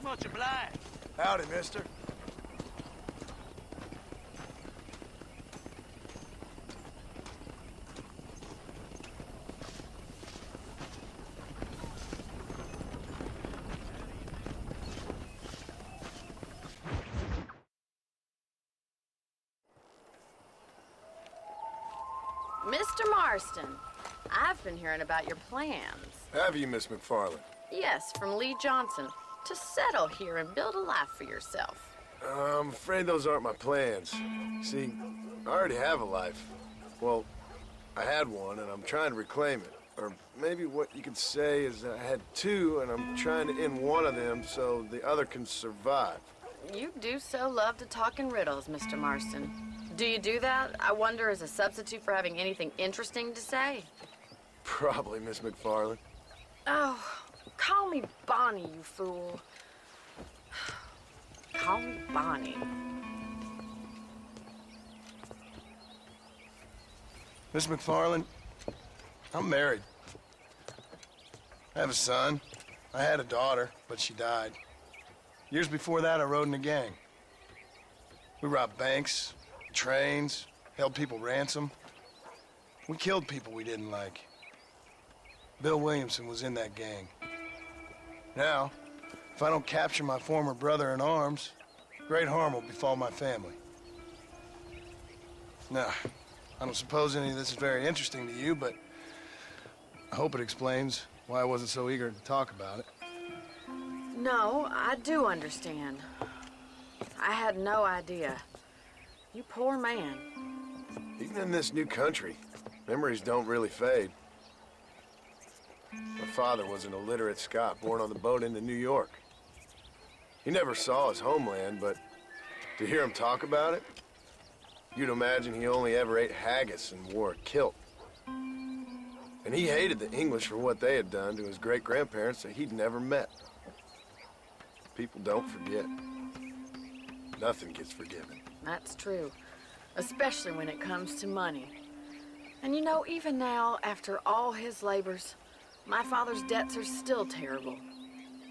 Much obliged. Howdy, mister. Mr. Marston, I've been hearing about your plans. Have you, Miss McFarland? Yes, from Lee Johnson, to settle here and build a life for yourself. I'm afraid those aren't my plans. See, I already have a life. Well, I had one, and I'm trying to reclaim it. Or maybe what you could say is I had two, and I'm trying to end one of them so the other can survive. You do so love to talk in riddles, Mr. Marston. Do you do that, I wonder, as a substitute for having anything interesting to say? Probably, Miss McFarland. Oh, call me Bonnie, you fool. Call me Bonnie. Miss McFarland, I'm married. I have a son. I had a daughter, but she died. Years before that, I rode in a gang. We robbed banks, trains, held people ransom. We killed people we didn't like. Bill Williamson was in that gang. Now, if I don't capture my former brother in arms, great harm will befall my family. Now, I don't suppose any of this is very interesting to you, but I hope it explains why I wasn't so eager to talk about it. No, I do understand. I had no idea. You poor man. Even in this new country, memories don't really fade. My father was an illiterate Scot born on the boat into New York. He never saw his homeland, but to hear him talk about it, you'd imagine he only ever ate haggis and wore a kilt. And he hated the English for what they had done to his great-grandparents that he'd never met. People don't forget. Nothing gets forgiven. That's true, especially when it comes to money. And you know, even now, after all his labors, my father's debts are still terrible.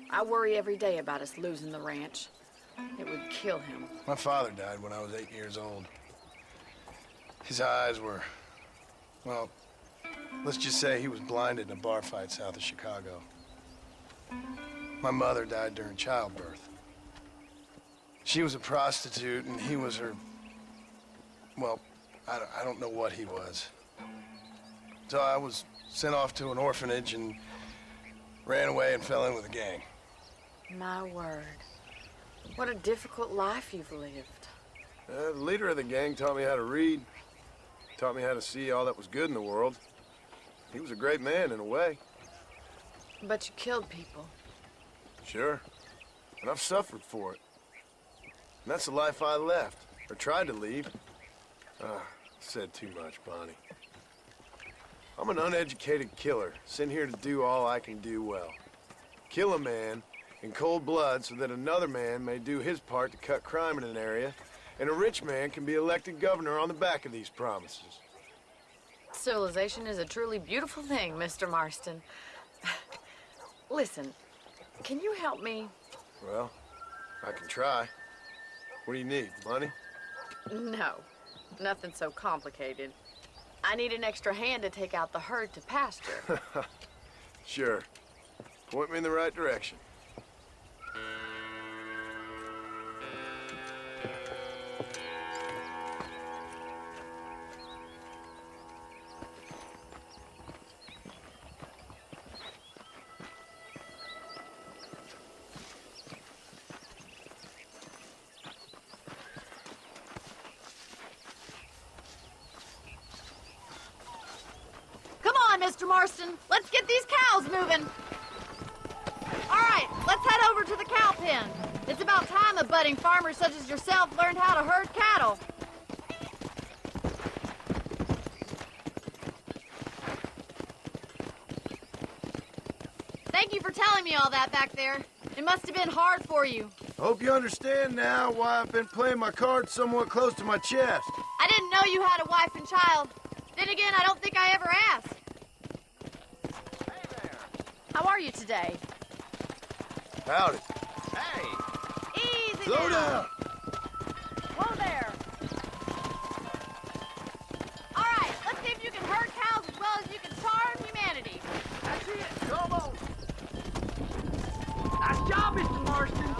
I worry every day about us losing the ranch. It would kill him. My father died when I was 8 years old. His eyes were, well, let's just say he was blinded in a bar fight south of Chicago. My mother died during childbirth. She was a prostitute, and he was her, well, I don't know what he was. So I was sent off to an orphanage and ran away and fell in with a gang. My word. What a difficult life you've lived. The leader of the gang taught me how to read, taught me how to see all that was good in the world. He was a great man in a way. But you killed people. Sure. And I've suffered for it. And that's the life I left, or tried to leave. Said too much, Bonnie. I'm an uneducated killer, sent here to do all I can do well. Kill a man in cold blood so that another man may do his part to cut crime in an area, and a rich man can be elected governor on the back of these promises. Civilization is a truly beautiful thing, Mr. Marston. Listen, can you help me? Well, I can try. What do you need, money? No, nothing so complicated. I need an extra hand to take out the herd to pasture. Sure. Point me in the right direction. Mr. Marston, let's get these cows moving. All right, let's head over to the cow pen. It's about time a budding farmer such as yourself learned how to herd cattle. Thank you for telling me all that back there. It must have been hard for you. I hope you understand now why I've been playing my cards somewhat close to my chest. I didn't know you had a wife and child. Then again, I don't think I ever asked. How are you today? Howdy. Easy Slow now. down. Whoa there. All right, let's see if you can herd cows as well as you can charm humanity. That's it. Come on. Nice job, Mr. Marston.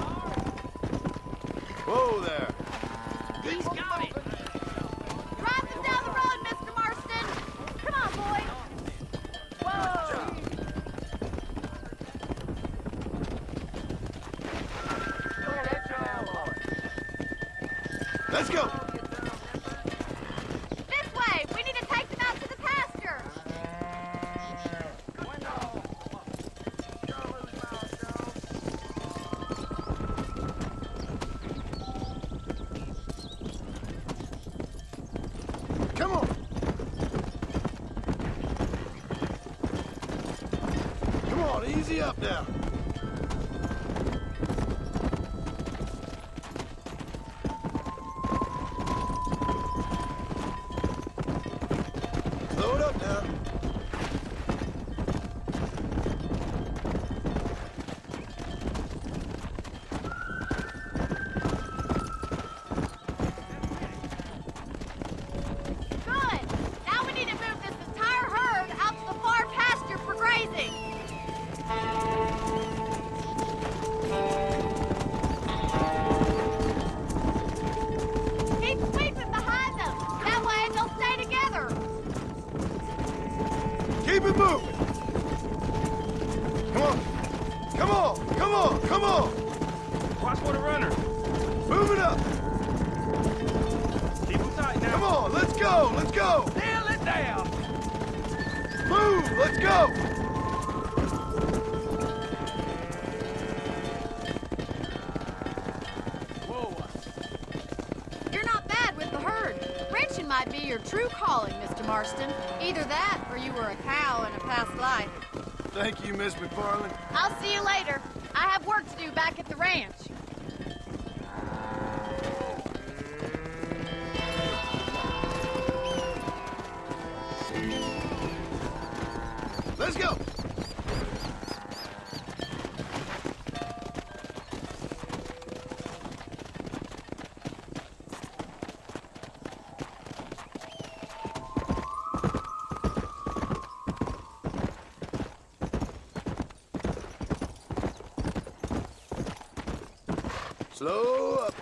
Whoa there. He's got it. Drive them down the road, Mr. Marston. Come on, boy. Whoa. Let's go. This way. We need to take them out to the pasture. Come on. Come on, easy up now. Slow it up now. Good. Now we need to move this entire herd out to the far pasture for grazing. Keep sweeping behind them. That way they'll stay together. Keep it moving. Come on. Come on. Come on. Come on. Watch for the runner. Move it up. Keep him tight now. Come on. Let's go. Let's go. Nail it down. Move. Let's go. Whoa. You're not bad with the herd. Ranching might be your true calling, Mr. Marston. Either that or you were a cow in a past life. Thank you, Miss McFarland. I'll see you later. I have work to do back at the ranch. Let's go. Slow up.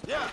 Yeah.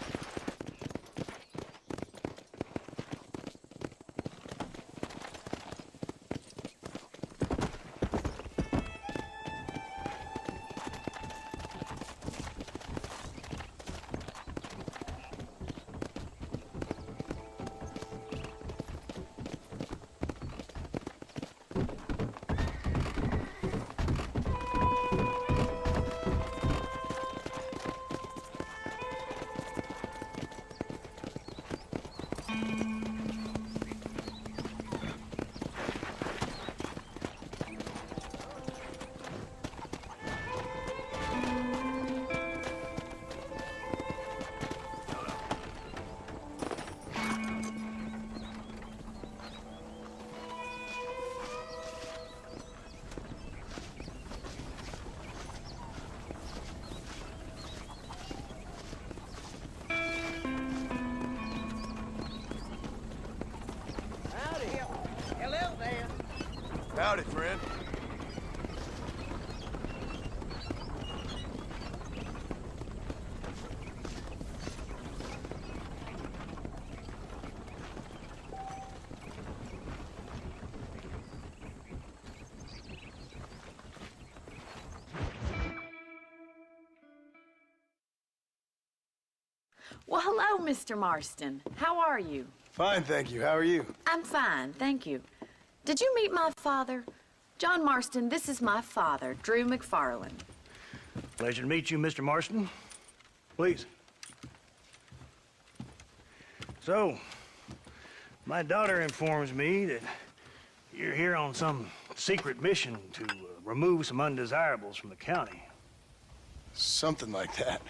Well, hello, Mr. Marston. How are you? Fine, thank you. How are you? I'm fine, thank you. Did you meet my father? John Marston, this is my father, Drew McFarland. Pleasure to meet you, Mr. Marston. Please. So, my daughter informs me that you're here on some secret mission to remove some undesirables from the county. Something like that.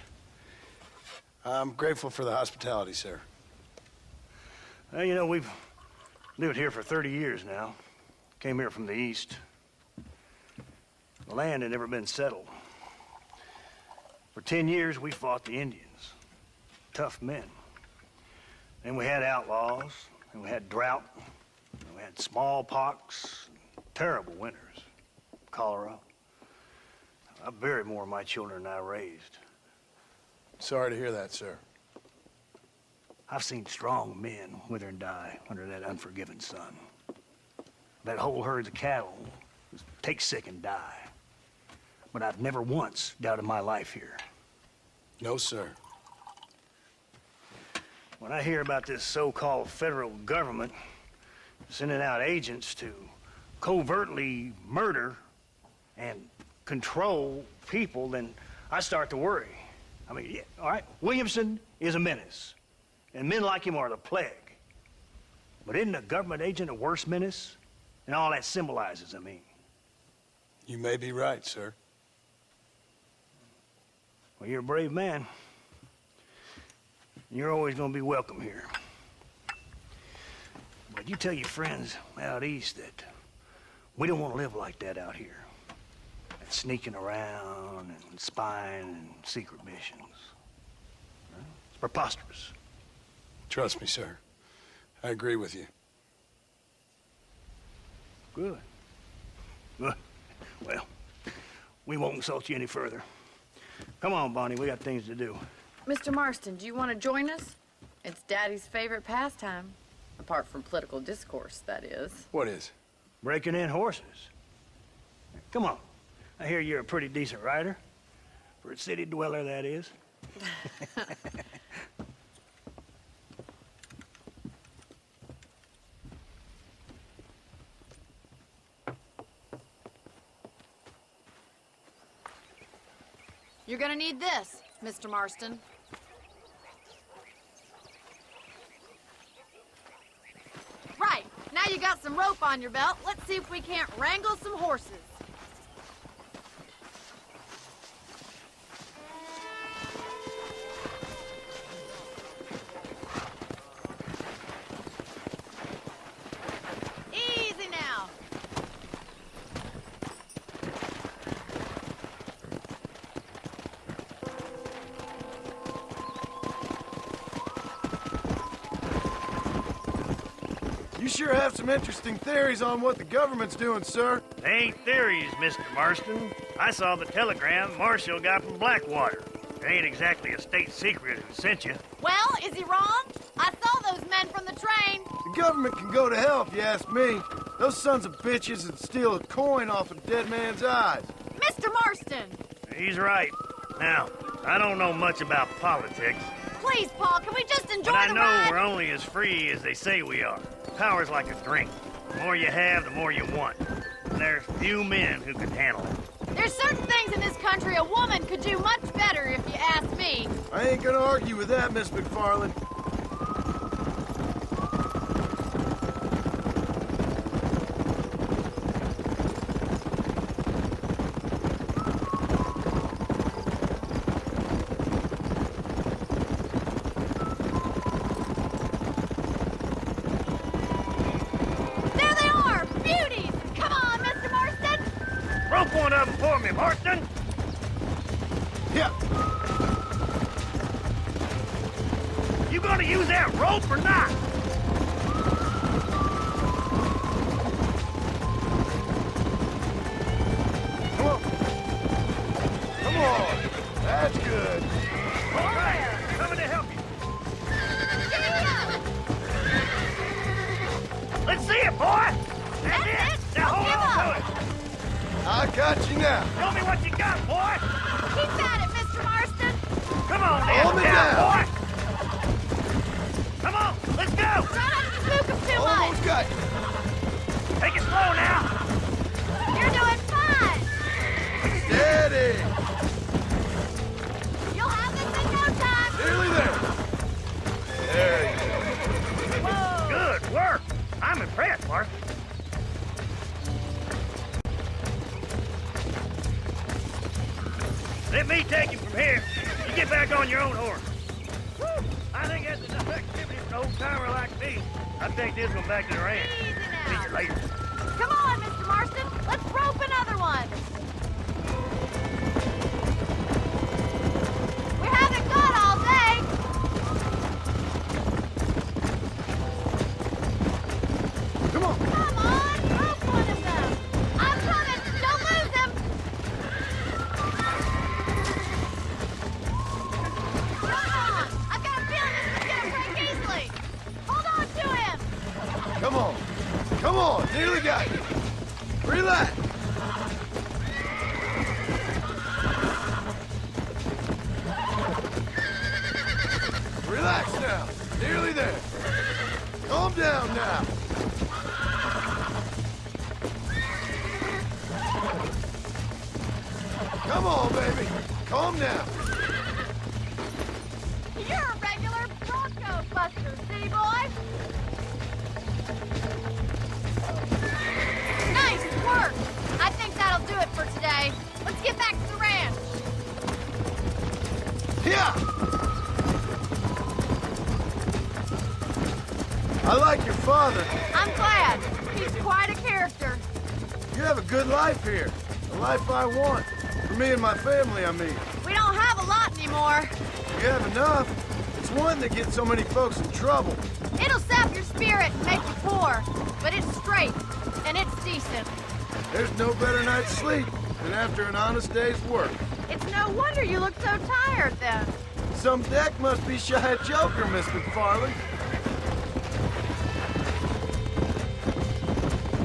I'm grateful for the hospitality, sir. Well, you know, we've lived here for 30 years now. Came here from the east. The land had never been settled. For 10 years, we fought the Indians. Tough men. Then we had outlaws, and we had drought, and we had smallpox, terrible winters, cholera. I buried more of my children than I raised. Sorry to hear that, sir. I've seen strong men wither and die under that unforgiving sun. That whole herds of cattle just take sick and die. But I've never once doubted my life here. No, sir. When I hear about this so-called federal government sending out agents to covertly murder and control people, then I start to worry. I mean, yeah, all right, Williamson is a menace, and men like him are the plague. But isn't a government agent a worse menace? And all that symbolizes, I mean. You may be right, sir. Well, you're a brave man. You're always gonna be welcome here. But you tell your friends out east that we don't want to live like that out here. That sneaking around and spying and secret missions. It's preposterous. Trust me, sir. I agree with you. Good. Good. Well, we won't insult you any further. Come on, Bonnie, we got things to do. Mr. Marston, do you want to join us? It's Daddy's favorite pastime. Apart from political discourse, that is. What is? Breaking in horses. Come on. I hear you're a pretty decent rider. For a city dweller, that is. You're gonna need this, Mr. Marston. Right, now you got some rope on your belt, let's see if we can't wrangle some horses. Easy now. You sure have some interesting theories on what the government's doing, sir. They ain't theories, Mr. Marston. I saw the telegram Marshall got from Blackwater. It ain't exactly a state secret who sent you. Well, is he wrong? I saw those men from the train. The government can go to hell if you ask me. Those sons of bitches would steal a coin off a dead man's eyes. Mr. Marston! He's right. Now, I don't know much about politics, Please, Paul, can we just enjoy but I the know ride? we're only as free as they say we are. Power's like a drink. The more you have, the more you want. And there's few men who can handle it. There's certain things in this country a woman could do much better, if you ask me. I ain't gonna argue with that, Miss McFarland. There they are! Beauties! Come on, Mr. Marston! Rope one of them for me, Marston! Yeah. You gonna use that rope or not? Come on. Come on. That's good. All right, coming to help you. Let's see it, boy! That's it! Now Don't give hold on up. to it! I got you now. Show me what you got, boy! Keep at it, Mr. Marston! Come on, Hold me down, down. boy! go! Try not to spook him too much! Almost got you. Take it slow now! You're doing fine! Steady. You'll have this in no time! Nearly there. There you go. Whoa! Good work! I'm impressed, Marston. Let me take you from here. You get back on your own horse. Woo! I think that's enough activity for an old-timer like me. I'll take this one back to the ranch. Easy See now. you later. Come on, Mr. Marston. Let's rope another one. We haven't got all day. Come on. Come on, rope one of them. I'm coming. Don't lose him. Come on. I've got a feeling this is gonna break easily. Hold on to him. Come on. Come on. Nearly got you. Relax. Relax now. Nearly there. Calm down now. Come on, baby. Calm down. You're a regular Bronco buster, city boy. Nice work. I think that'll do it for today. Let's get back to the ranch. Yeah. I like your father. I'm glad. He's quite a character. You have a good life here. The life I want. For me and my family, I mean. We don't have a lot anymore. You have enough. It's one that gets so many folks in trouble. It'll sap your spirit and make you poor. But it's straight, and it's decent. There's no better night's sleep than after an honest day's work. It's no wonder you look so tired then. Some deck must be shy of Joker, Miss McFarland.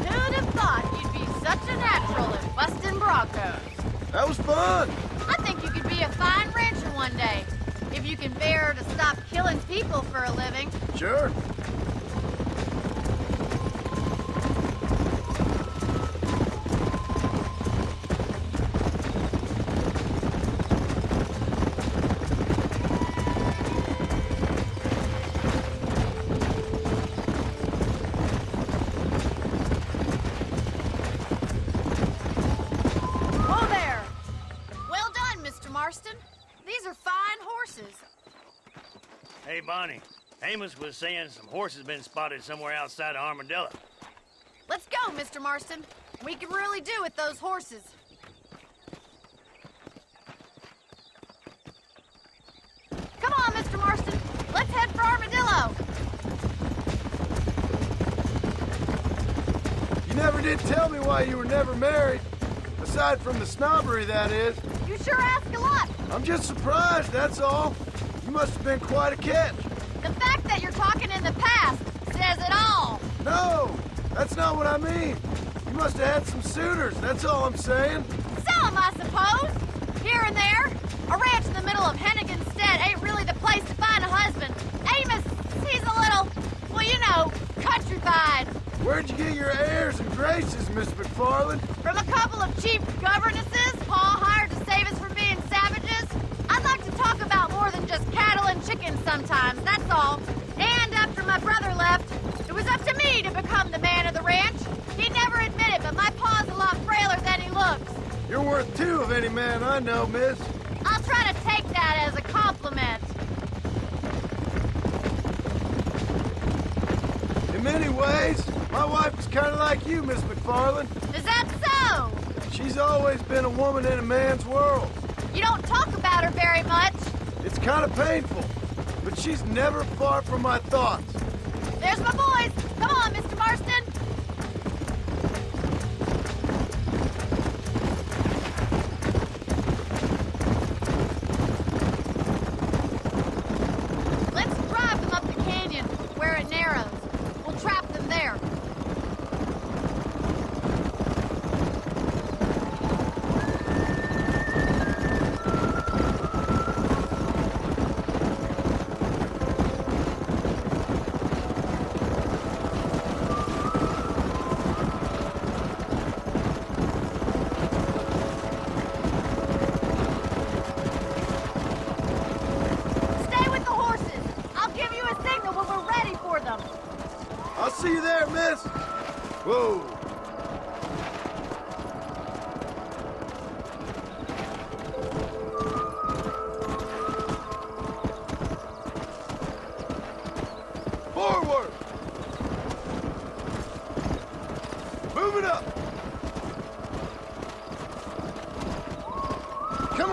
Who'd have thought you'd be such a natural at busting Broncos? That was fun. I think you could be a fine rancher one day. If you can bear to stop killing people for a living. Sure. Whoa there! Well done, Mr. Marston. These are fine horses. Hey, Bonnie. Amos was saying some horses been spotted somewhere outside of Armadillo. Let's go, Mr. Marston. We can really do with those horses. Come on, Mr. Marston. Let's head for Armadillo. You never did tell me why you were never married. Aside from the snobbery, that is. You sure ask a lot. I'm just surprised, that's all. You must have been quite a catch. The fact that you're talking in the past says it all. No, that's not what I mean. You must have had some suitors, that's all I'm saying. Some, I suppose. Here and there. A ranch in the middle of Hennigan's Stead ain't really the place to find a husband. Amos, he's a little, well, you know, countrified. Where'd you get your airs and graces, Miss McFarland? From a couple of cheap governesses Pa hired to save us from being savages. I'd like to talk about more than just cattle and chickens sometimes, that's all. And after my brother left, it was up to me to become the man of the ranch. He never admitted, but my pa's a lot frailer than he looks. You're worth two of any man I know, miss. I'll try to take that as a compliment. In many ways, my wife is kind of like you, Miss McFarland. Is that so? She's always been a woman in a man's world. You don't talk about her very much. It's kind of painful, but she's never far from my thoughts. There's my boys. Come on, Mr. Marston. Let's drive them up the canyon where it narrows. We'll trap them there.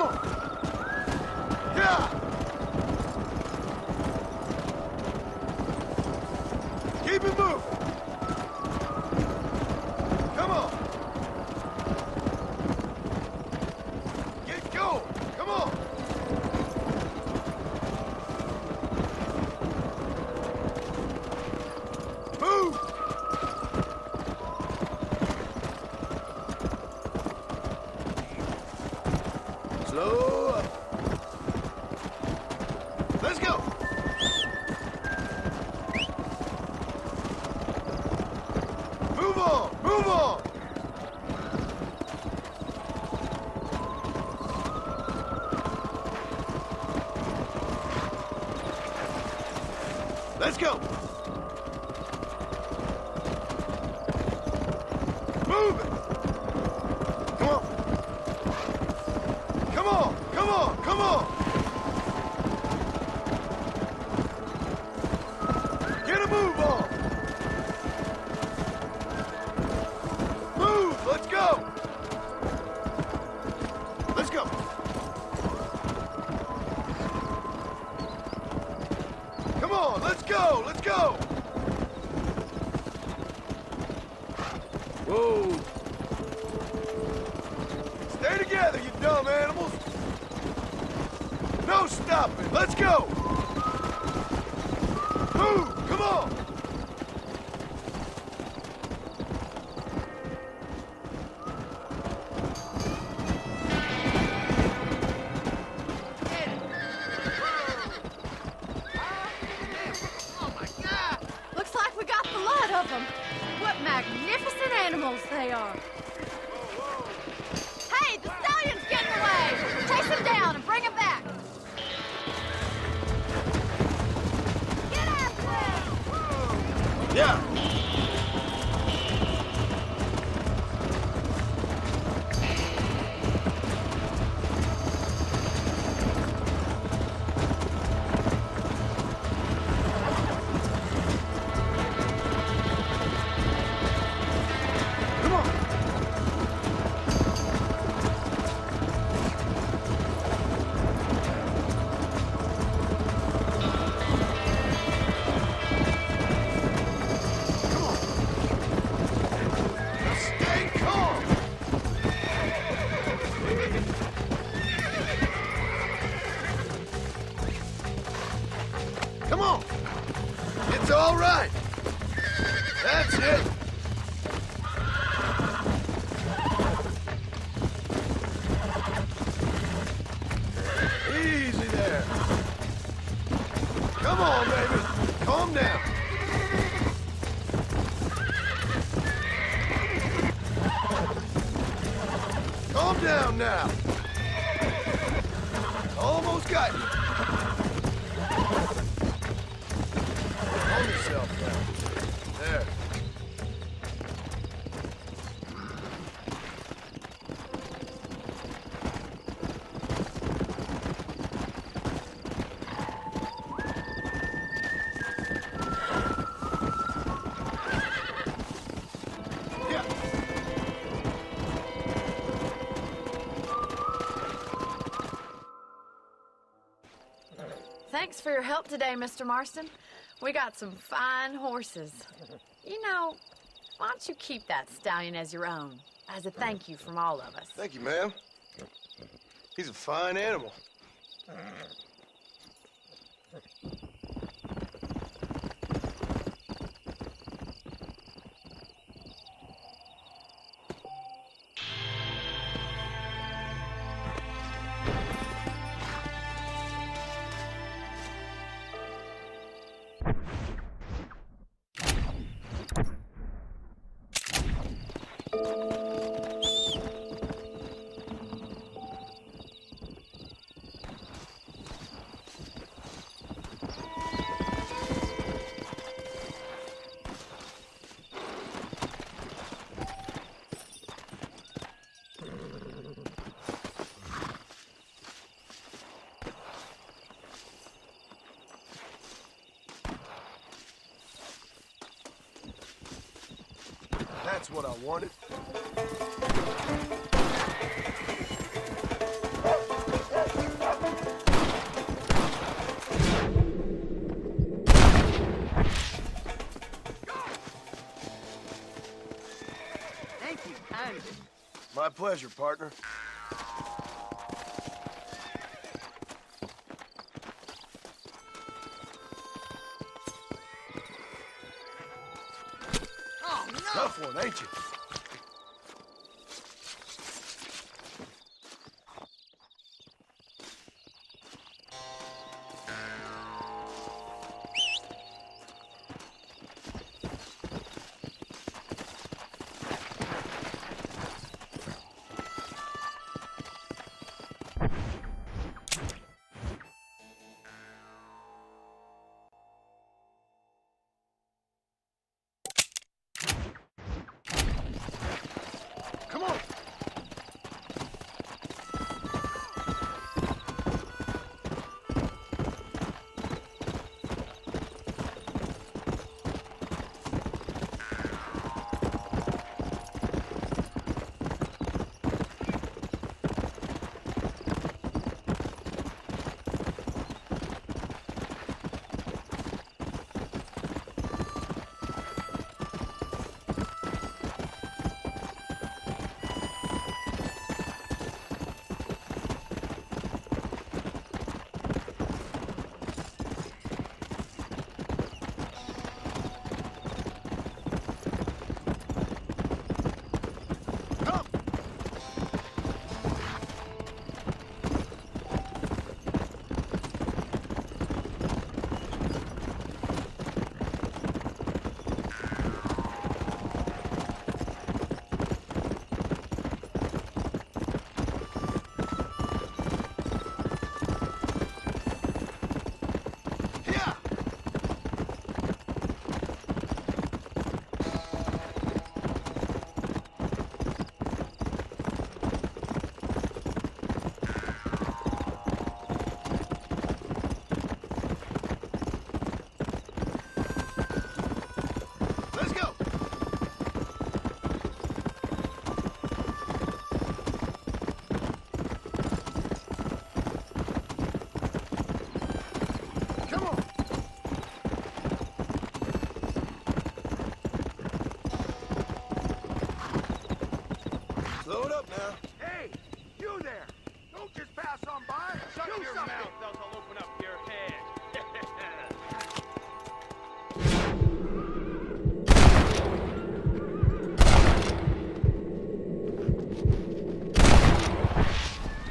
on! Yeah! Keep it moving! Come on! Get going! Come on! Move! Slow up. Let's go! Move on! Move on! Let's go! Move it! Come on! Come on! Come on! Come on! Get a move on! Move! Let's go! Let's go! Come on! Let's go! Let's go! Whoa! Stay together, you dumb animals! No stopping! Let's go! Move! Come on! Oh my God! Looks like we got the lot of them. What magnificent animals they are. Hey, the stallion's getting away! Chase him down and bring him back! Get after him! Yeah! Come on! Come on! Now stay calm! Come on! It's all right! That's it! Easy there! Come on, baby! Calm down! Calm down now! Almost got you! Calm yourself down. There. Yeah. Thanks for your help today, Mr. Marston. We got some fine horses. You know, why don't you keep that stallion as your own, as a thank you from all of us? Thank you, ma'am. He's a fine animal. That's what I wanted. pleasure, partner. Oh, no! Tough one, ain't you? Come on! Slow it up now. Hey, you there! Don't just pass on by. Shut your mouth, else I'll open up your head.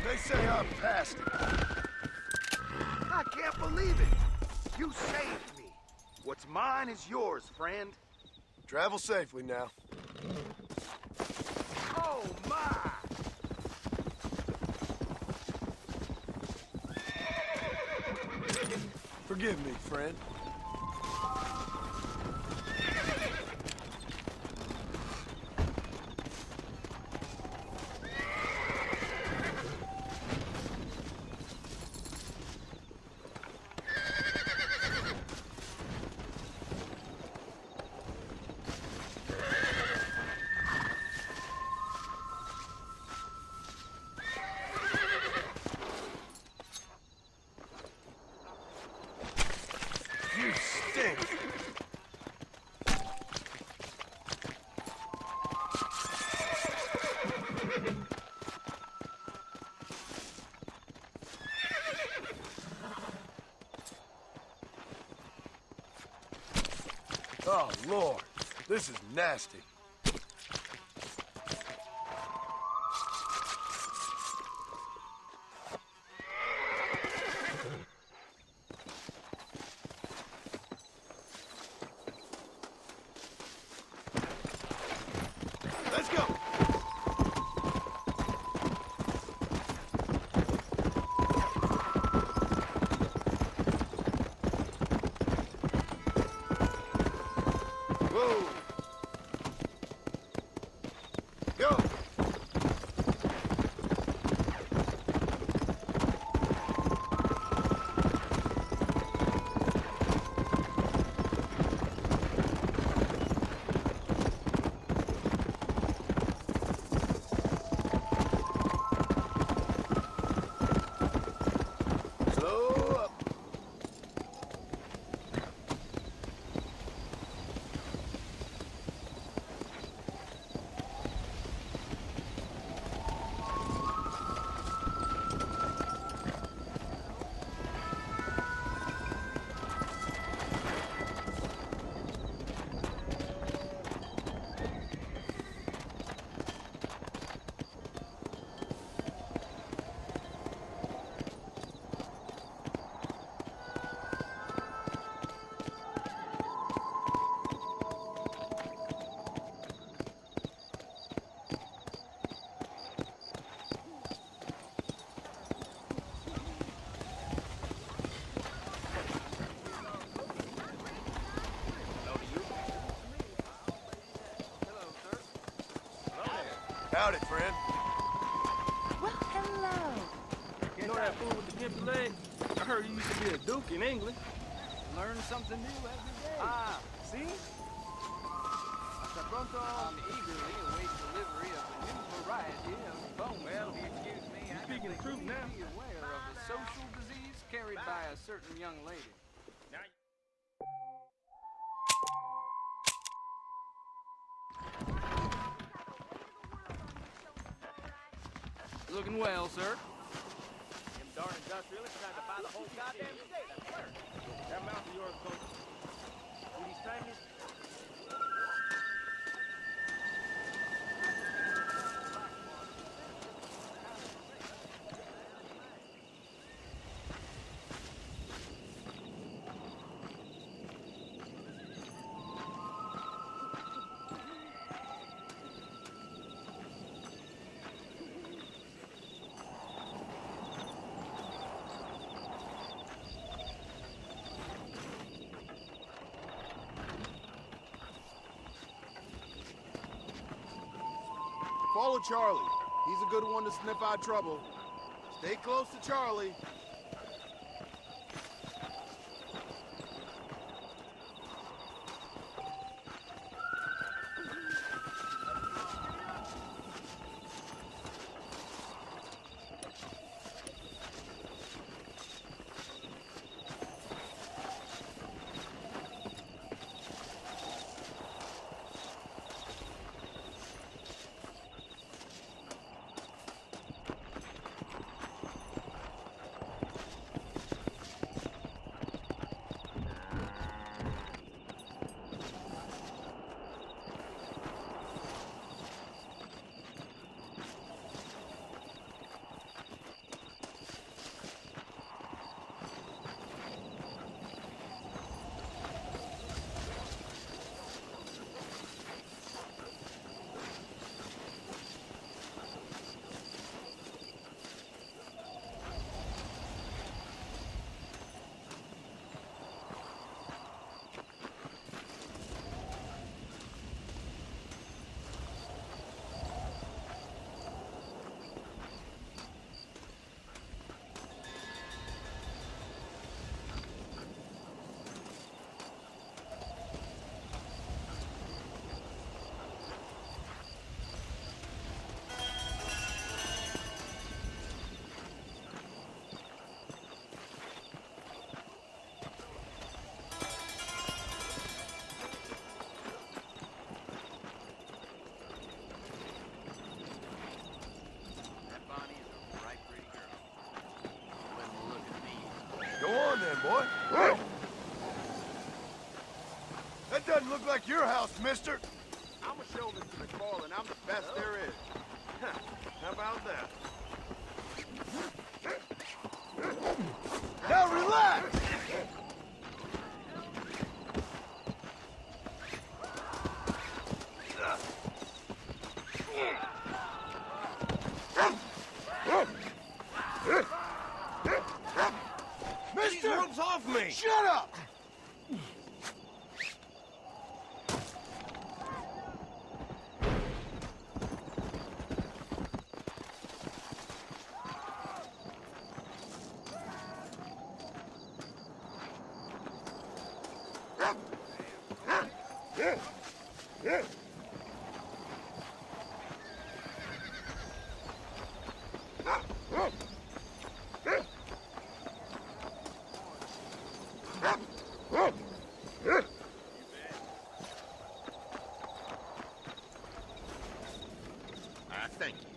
They say I'm past it. I can't believe it. You saved me. What's mine is yours, friend. Travel safely now. Oh, my! Forgive me, friend. You stink. Oh, Lord. This is nasty. Let's go. Whoa. fool with the gimpy leg? I heard he used to be a duke in England. Learn something new every day. Ah, see? Hasta pronto. I'm eagerly await delivery of a new variety of bone. Well, if you excuse me, You're I speaking the truth now. be aware of a social disease carried by a certain young lady. Looking well, sir. Them darn industrialists tried to buy the whole goddamn state, I swear. That mouth of yours, Coach. See these strangers? Follow Charlie. He's a good one to sniff out trouble. Stay close to Charlie. Go on then, boy. That doesn't look like your house, mister. I'm a show Mr. McFarlane. I'm the best there is. How about that? Now relax! Mister! Ropes off me! Shut up! Thank you.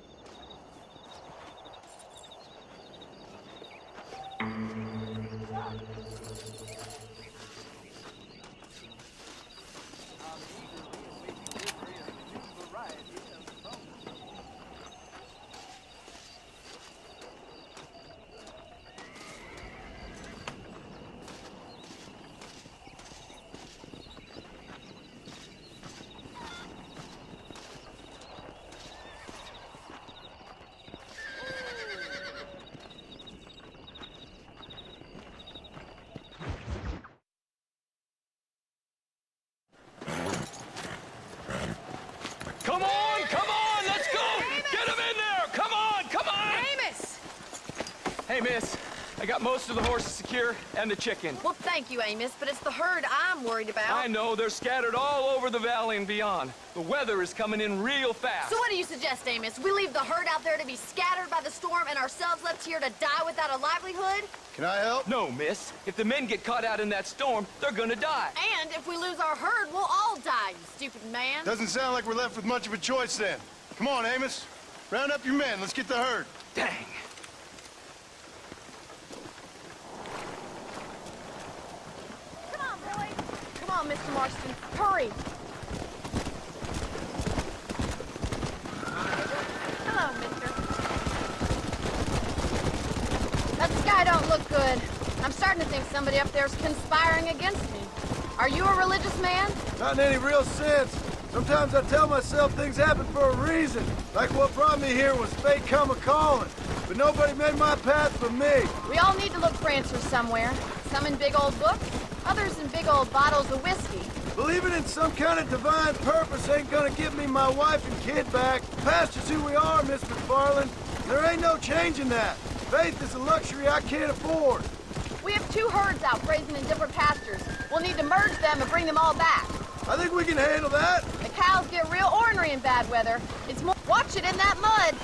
Hey, miss. I got most of the horses secure and the chicken. Well, thank you, Amos, but it's the herd I'm worried about. I know, they're scattered all over the valley and beyond. The weather is coming in real fast. So what do you suggest, Amos? We leave the herd out there to be scattered by the storm and ourselves left here to die without a livelihood? Can I help? No, miss. If the men get caught out in that storm, they're gonna die. And if we lose our herd, we'll all die, you stupid man. Doesn't sound like we're left with much of a choice then. Come on, Amos. Round up your men. Let's get the herd. Dang. Come on, Billy. Come on, Mr. Marston, hurry. Hello, mister. That sky don't look good. I'm starting to think somebody up there's conspiring against me. Are you a religious man? Not in any real sense. Sometimes I tell myself things happen for a reason. Like what brought me here was fate come a-calling. But nobody made my path for me. We all need to look for answers somewhere. Some in big old books, others in big old bottles of whiskey. Believing in some kind of divine purpose ain't gonna give me my wife and kid back. Past is who we are, Miss McFarland. There ain't no changing that. Faith is a luxury I can't afford. We have 2 herds out grazing in different pastures. We'll need to merge them and bring them all back. I think we can handle that. The cows get real ornery in bad weather. It's more... Watch it in that mud.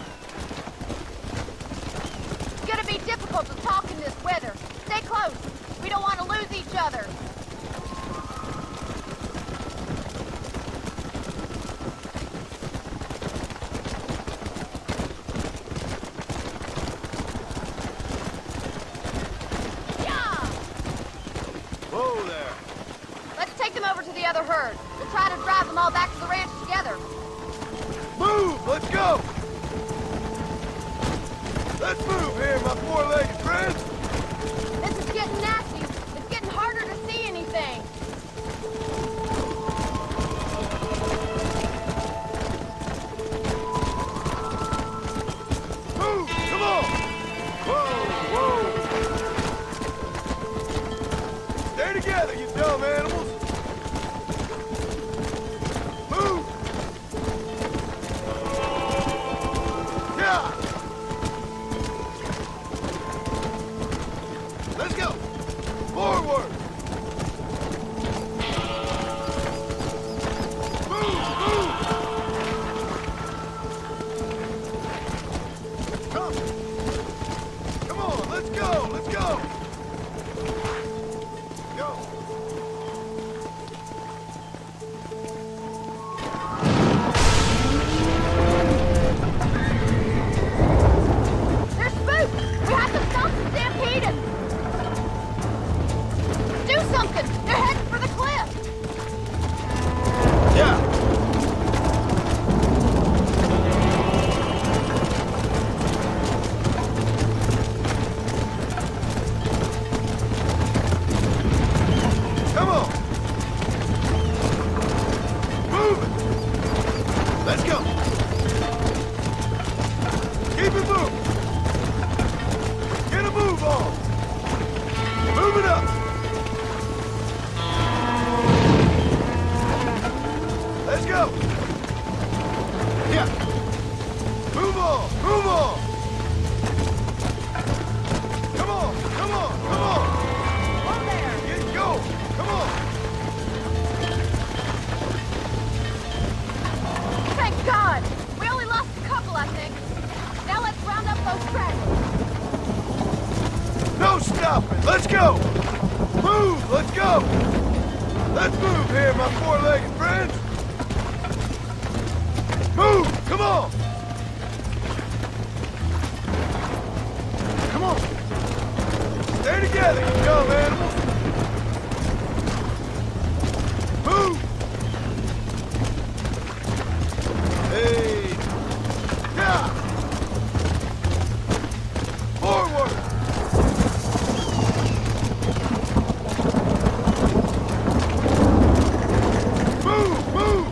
It's gonna be difficult to talk in this weather. Stay close. We don't want to lose each other. Yeah! Whoa there. Let's take them over to the other herd. We'll try to drive them all back to the ranch together. Move! Let's go! Let's move here, my four-legged friends! This is getting nasty. It's getting harder to see anything. Move! Come on! Whoa, whoa! Stay together, you dumb animals! Move! Yeah! Let's go! Forward! Move! Move! Come! Come on, let's go! Let's go! Go! They're spooked! We have to stop the stampede and... Do something! They're heading for the cliff! Yeah! Come on! Move it! Let's go! Keep it moving! Get a move on! Move it up! Let's go! Yeah! Move on! Move on! Come on! Come on! Come on! Whoa there! Get going! Come on! Thank God! We only lost a couple, I think. Now let's round up those stragglers. No stopping! Let's go! Move! Let's go! Let's move here, my four-legged friends! Move! Come on! Come on! Stay together, you dumb animals! Move! Hey! Yeah! Forward! Move! Move!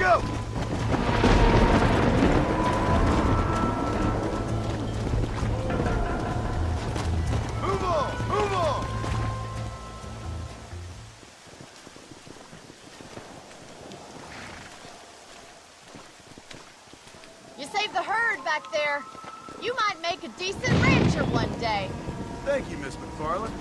go! Move on! Move on! You saved the herd back there. You might make a decent rancher one day. Thank you, Miss McFarland.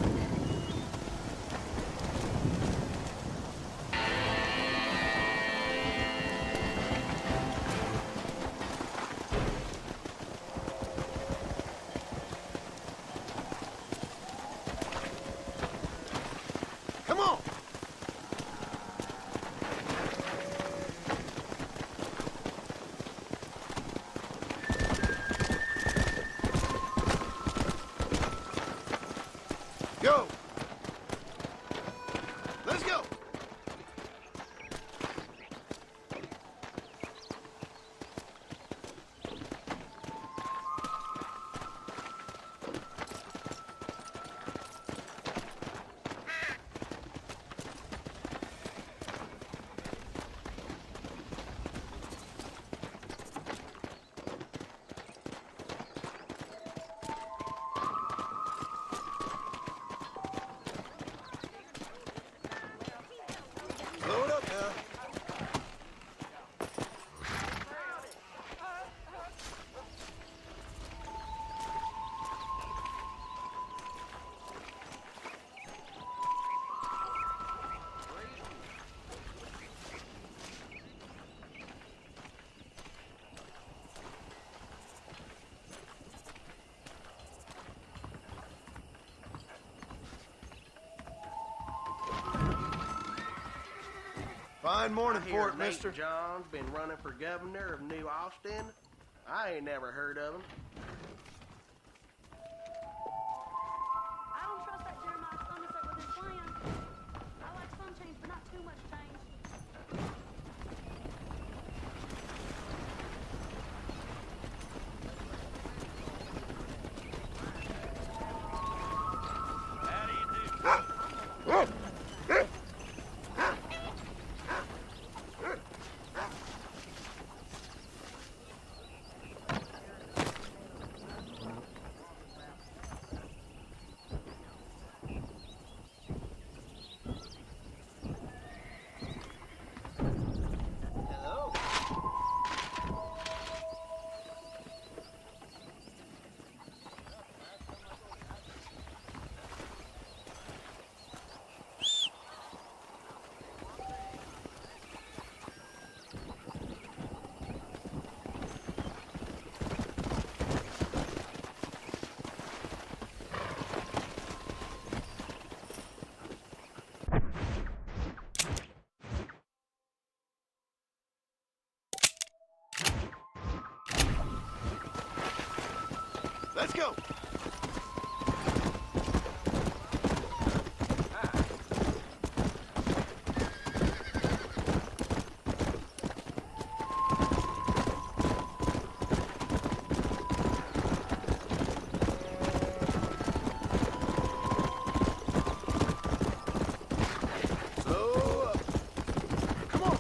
Come on! Go! Let's go! Load up now. Fine morning for it, mister. John's been running for governor of New Austin. I ain't never heard of him. I don't trust that Jeremiah Somerset with his plan. I like some change, but not too much change. Let's go! Slow up. Come on!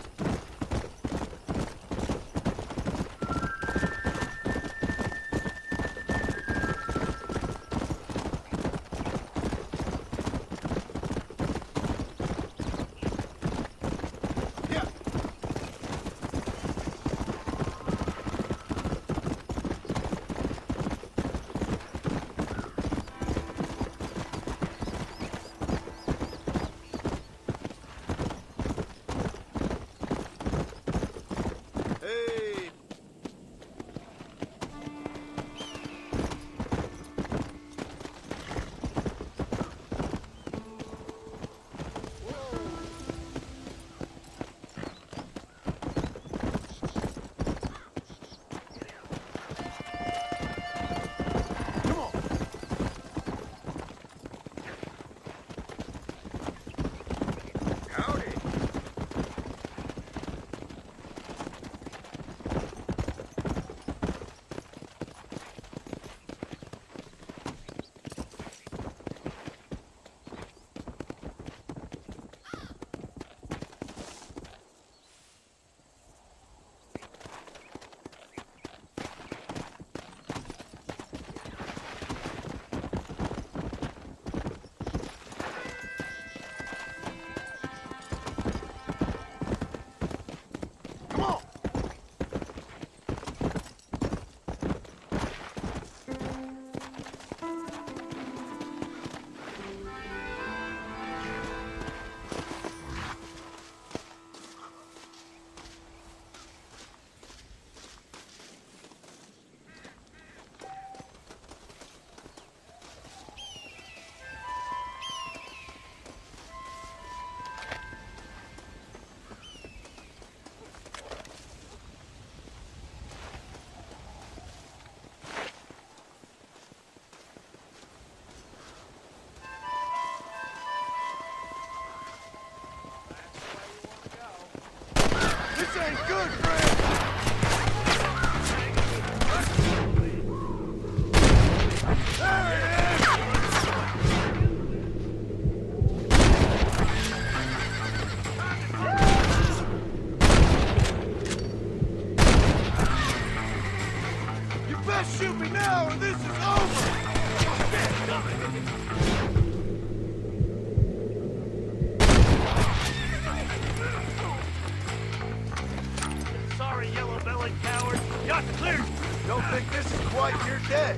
This ain't good, friend! There it is! You best shoot me now or this is over! Sorry, yellow-bellied coward. Got the clear. Don't think this is quite your day.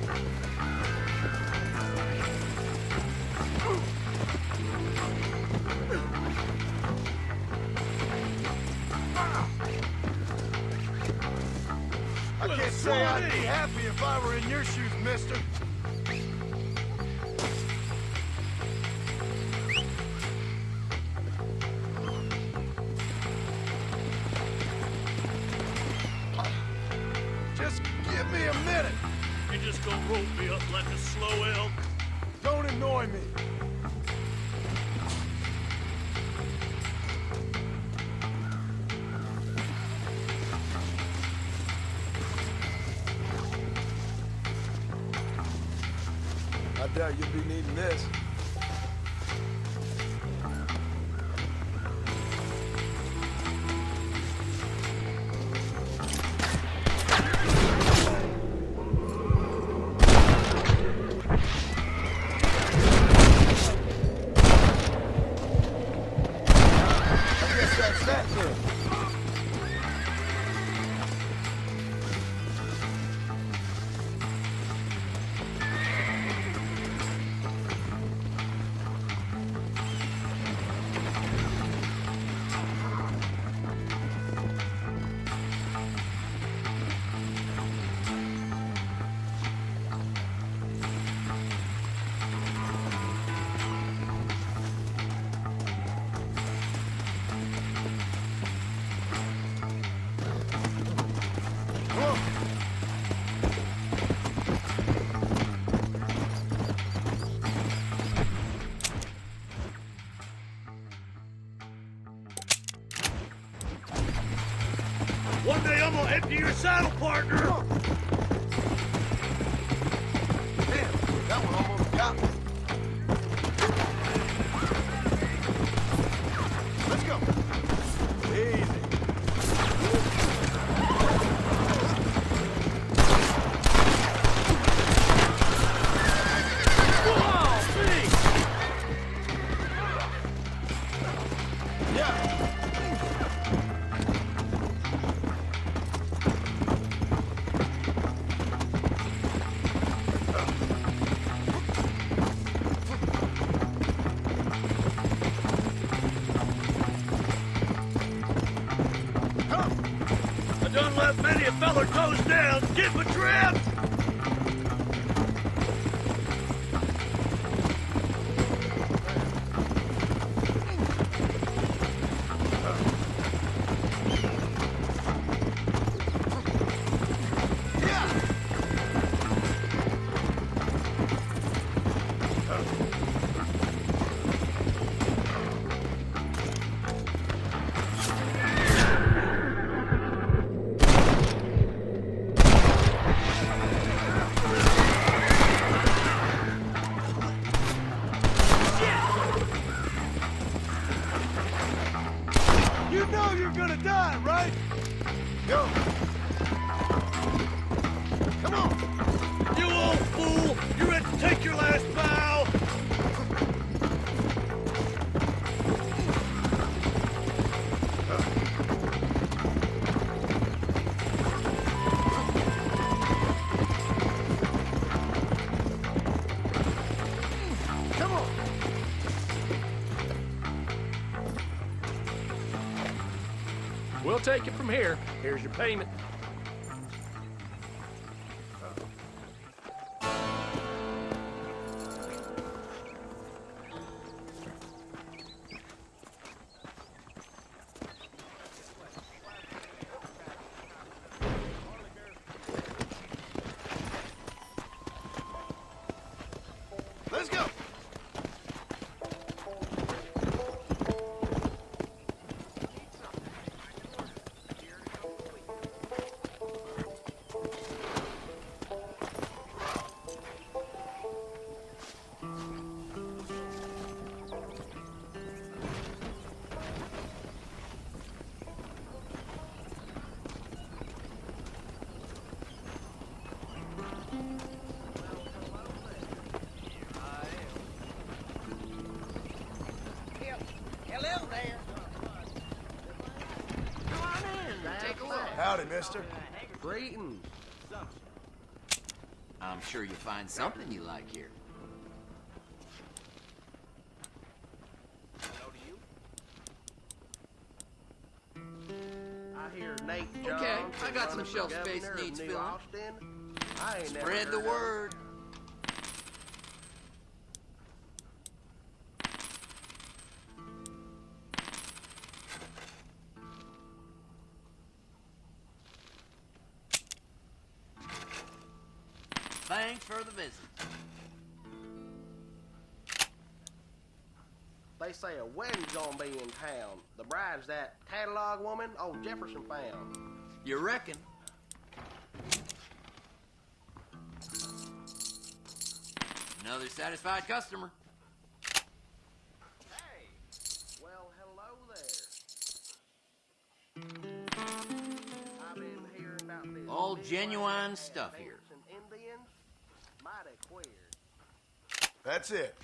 I can't say I'd be happy if I were in your shoes, mister. Just give me a minute. You just gonna rope me up like a slow elk? Don't annoy me. I doubt you'll be needing this. I guess that's that then. One day I'm gonna empty your saddle, partner. Damn, that one almost got me. Let's go. Easy. Yeah. I done left many a feller toes down. Get my trip. You know you're gonna die, right? Go. Come on. You old fool. You ready to take your last bow? Come on. We'll take it from here. Here's your payment. Let's go. Take a look. Howdy, mister. Greetings. I'm sure you'll find something you like here. I hear Nate John. Okay, I got some running for shelf space governor of needs New filling. Austin. I ain't never Spread the heard of it. word. Thanks for the visit. They say a wedding's gonna be in town. The bride's that catalog woman old Jefferson found. You reckon? Another satisfied customer. Hey, well, hello there. I've been hearing about this. All new genuine land stuff and here. Indians. Mighty queer. That's it.